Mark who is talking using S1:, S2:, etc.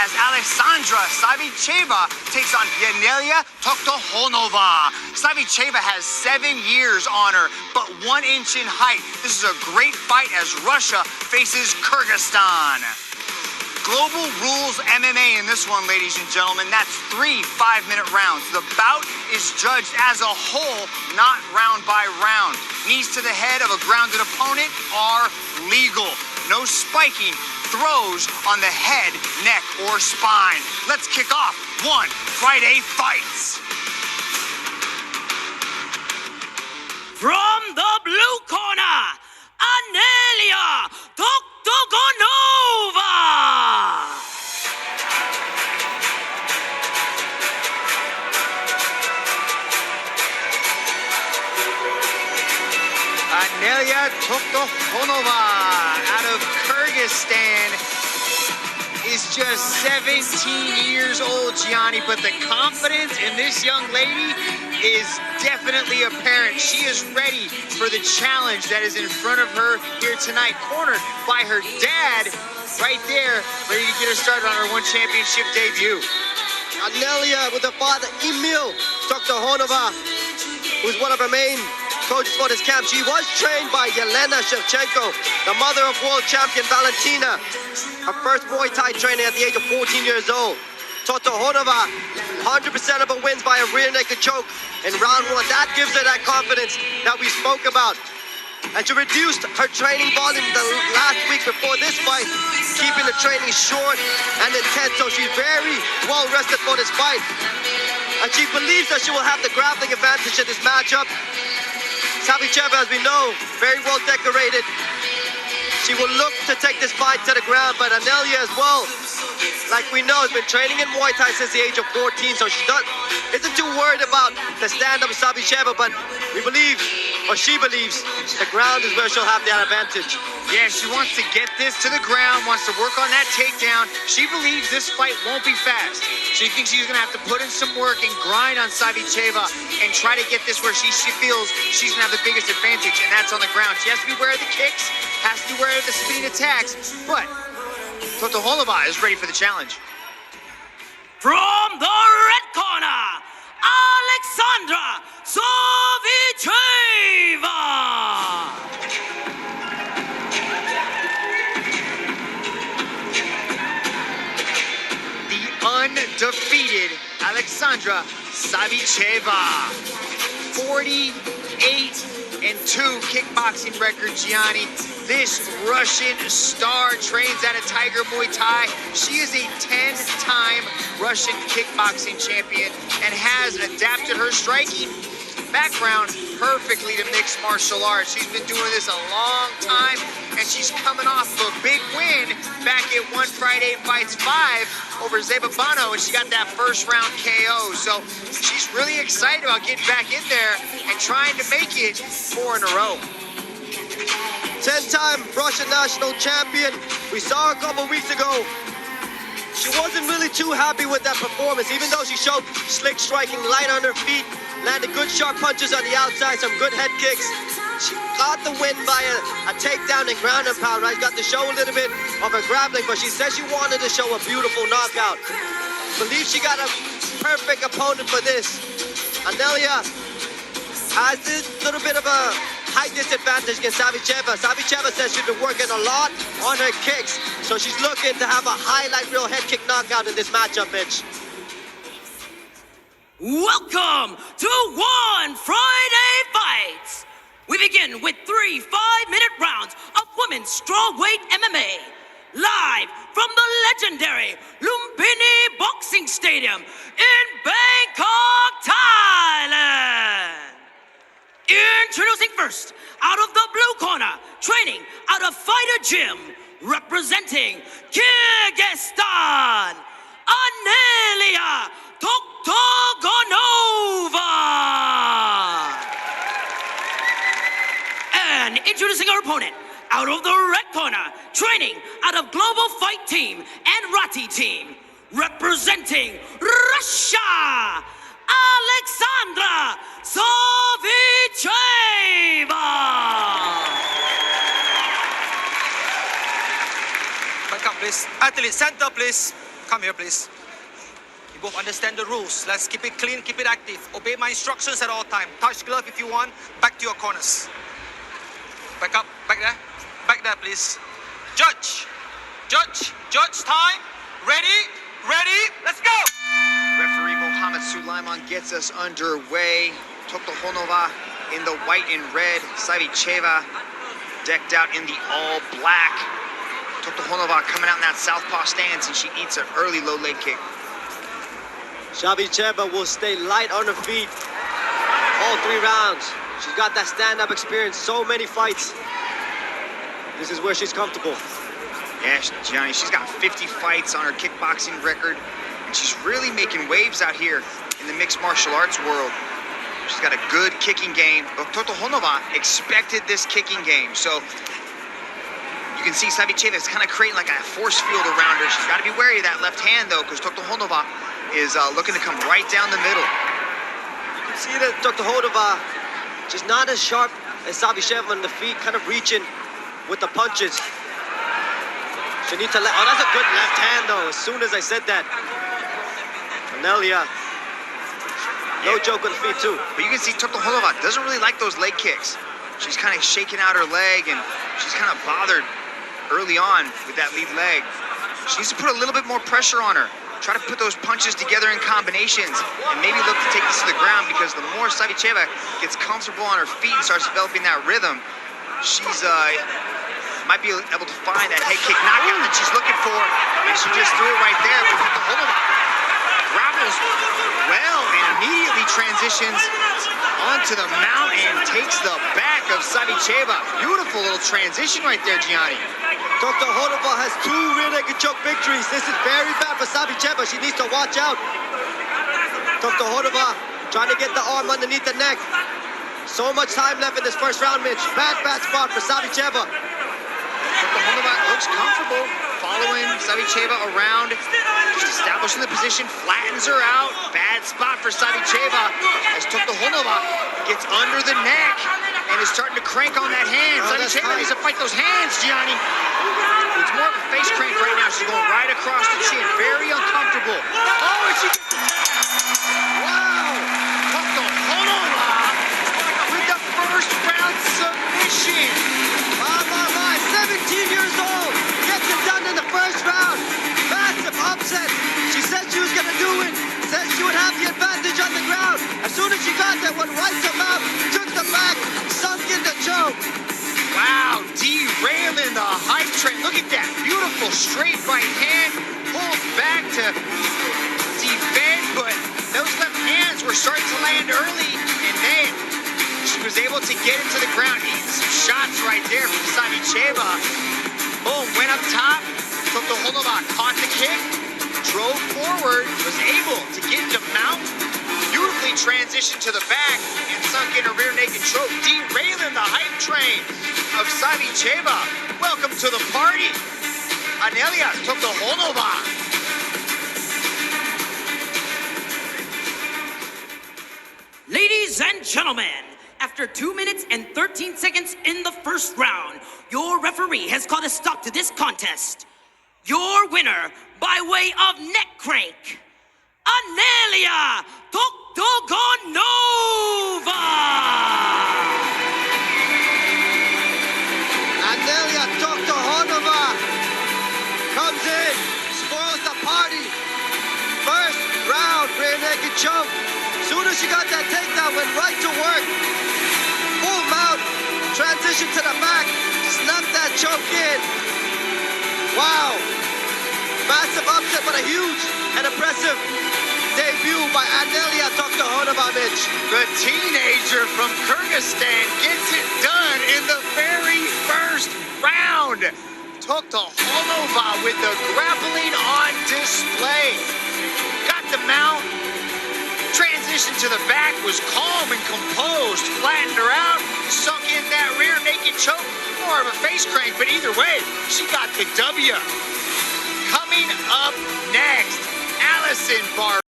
S1: as Alexandra Saviceva takes on Anеля Toktogонова. Saviceva has 7 years on her, but 1 inch in height. This is a great fight as Russia faces Kyrgyzstan. Global rules MMA in this one, ladies and gentlemen. That's 3 5-minute rounds. The bout is judged as a whole, not round by round. Knees to the head of a grounded opponent are legal. No spiking, throws on the head, neck, or spine. Let's kick off One Friday Fights.
S2: From the blue corner, Anеля Toktogонова.
S1: Anеля Toktogонova out of Kyrgyzstan is just 17 years old, Gianni, but the confidence in this young lady is definitely apparent. She is ready for the challenge that is in front of her here tonight, cornered by her dad right there, ready to get her started on her one championship debut.
S3: Anеля with her father, Emil Toktogонова, who's one of her main coaches for this camp. She was trained by Yelena Shevchenko, the mother of world champion Valentina. Her first Muay Thai training at the age of 14 years old. Toktogонova, 100% of her wins by a rear naked choke in round 1. That gives her that confidence that we spoke about. And she reduced her training volume the last week before this fight, keeping the training short and intense. So she's very well rested for this fight. And she believes that she will have the grappling advantage in this matchup. Saviceva, as we know, very well decorated. She will look to take this fight to the ground, but Anеля as well, like we know, has been training in Muay Thai since the age of 14, so she isn't too worried about the stand-up of Saviceva, but we believe, or she believes, the ground is where she'll have that advantage.
S1: Yeah, she wants to get this to the ground, wants to work on that takedown. She believes this fight won't be fast. She thinks she's going to have to put in some work and grind on Saviceva and try to get this where she feels she's going to have the biggest advantage, and that's on the ground. She has to be aware of the kicks, has to be aware of the spinning attacks, but Toktogонova is ready for the challenge.
S2: From the red corner, Alexandra Saviceva.
S1: Undefeated Alexandra Saviceva, 48-2 kickboxing record, Gianni. This Russian star trains at a Tiger Muay Thai. She is a 10-time Russian kickboxing champion and has adapted her striking background perfectly to mixed martial arts. She's been doing this a long time, and she's coming off of a big win back at One Friday Fights 5 over Zababano, and she got that first round KO. So she's really excited about getting back in there and trying to make it 4 in a row.
S3: 10-time Russian national champion. We saw her a couple weeks ago. She wasn't really too happy with that performance, even though she showed slick striking, light on her feet, landed good sharp punches on the outside, some good head kicks. She got the win by a takedown and ground and pound, right? Got to show a little bit of her grappling, but she said she wanted to show a beautiful knockout. Believes she got a perfect opponent for this. Anеля has this little bit of a height disadvantage against Saviceva. Saviceva says she's been working a lot on her kicks, so she's looking to have a highlight reel head kick knockout in this matchup, Mitch.
S2: Welcome to One Friday Fights. We begin with 3 5-minute rounds of women's strawweight MMA. Live from the legendary Lumpini Boxing Stadium in Bangkok, Thailand. Introducing first, out of the blue corner, training out of Fighter Gym, representing Kyrgyzstan, Anеля Toktogонова. And introducing our opponent, out of the red corner, training out of Global Fight Team and Rati Team, representing Russia, Alexandra Saviceva.
S4: Back up, please. Athlete, center, please. Come here, please. You both understand the rules. Let's keep it clean, keep it active. Obey my instructions at all time. Touch glove if you want. Back to your corners. Back up, back there. Back there, please. Judge. Judge time. Ready, let's go!
S1: Referee Mohammed Sulaiman gets us underway. Toktogonova in the white and red. Saviceva decked out in the all black. Toktogonova coming out in that southpaw stance, and she eats an early low leg kick.
S3: Saviceva will stay light on her feet all 3 rounds. She's got that stand-up experience, so many fights. This is where she's comfortable.
S1: Yeah, Gianni, she's got 50 fights on her kickboxing record, and she's really making waves out here in the mixed martial arts world. She's got a good kicking game, but Toktogonova expected this kicking game, so you can see Saviceva is kind of creating like a force field around her. She's got to be wary of that left hand, though, because Toktogonova is looking to come right down the middle.
S3: You can see that Toktogonova, she's not as sharp as Saviceva on the feet, kind of reaching with the punches. She needs to let, oh, that's a good left hand, though, as soon as I said that. Anelia, no joke on the feet, too.
S1: But you can see Toktogonova doesn't really like those leg kicks. She's kind of shaking out her leg, and she's kind of bothered early on with that lead leg. She needs to put a little bit more pressure on her. Try to put those punches together in combinations, and maybe look to take this to the ground, because the more Saviceva gets comfortable on her feet and starts developing that rhythm, she's might be able to find that head kick knockout that she's looking for, and she just threw it right there. But Toktogonova grapples well and immediately transitions onto the mount and takes the back of Saviceva. Beautiful little transition right there, Gianni.
S3: Toktogonova has 2 rear naked choke victories. This is very bad for Saviceva. She needs to watch out. Toktogonova trying to get the arm underneath the neck. So much time left in this first round, Mitch. Bad spot for Saviceva.
S1: Toktogonova looks comfortable following Saviceva around, just establishing the position, flattens her out. Bad spot for Saviceva as Toktogonova gets under the neck and is starting to crank on that hand. Saviceva needs to fight those hands, Gianni. It's more of a face crank right now. She's going right across the chin, very uncomfortable. Oh, and she gets the... Wow! Toktogonova with the first round submission.
S3: My, 17 years old, gets it done in the first round. Massive upset. She said she was gonna do it. Said she would have the advantage on the ground. As soon as she got there, went right to mount, took the back, sunk in the choke.
S1: Wow, derailing the hype train. Look at that beautiful straight right hand, pulled back to defend, but those left hands were starting to land early, and then she was able to get into the ground, eating some shots right there from Saviceva. Boom, went up top. Toktogonova caught the kick, drove forward, was able to get into mount, beautifully transitioned to the back, and sunk in a rear naked choke, derailing the hype train of Saviceva. Welcome to the party, Anelia Toktogonova.
S2: Ladies and gentlemen, after 2 minutes and 13 seconds in the first round, your referee has called a stop to this contest. Your winner, by way of neck crank, Anelia Toktogonova!
S3: Anelia Toktogonova comes in, spoils the party. First round, rear naked choke. Soon as she got that takedown, went right to work. Full mount, transition to the back, snapped that choke in. Wow. Massive upset, but a huge and impressive debut by Anelia Toktogonova, Mitch.
S1: The teenager from Kyrgyzstan gets it done in the very first round. Toktogonova with the grappling on display. Got the mount. Transition to the back, was calm and composed, flattened her out, sunk in that rear naked choke. More of a face crank, but either way, she got the W. Coming up next, Allison Bar.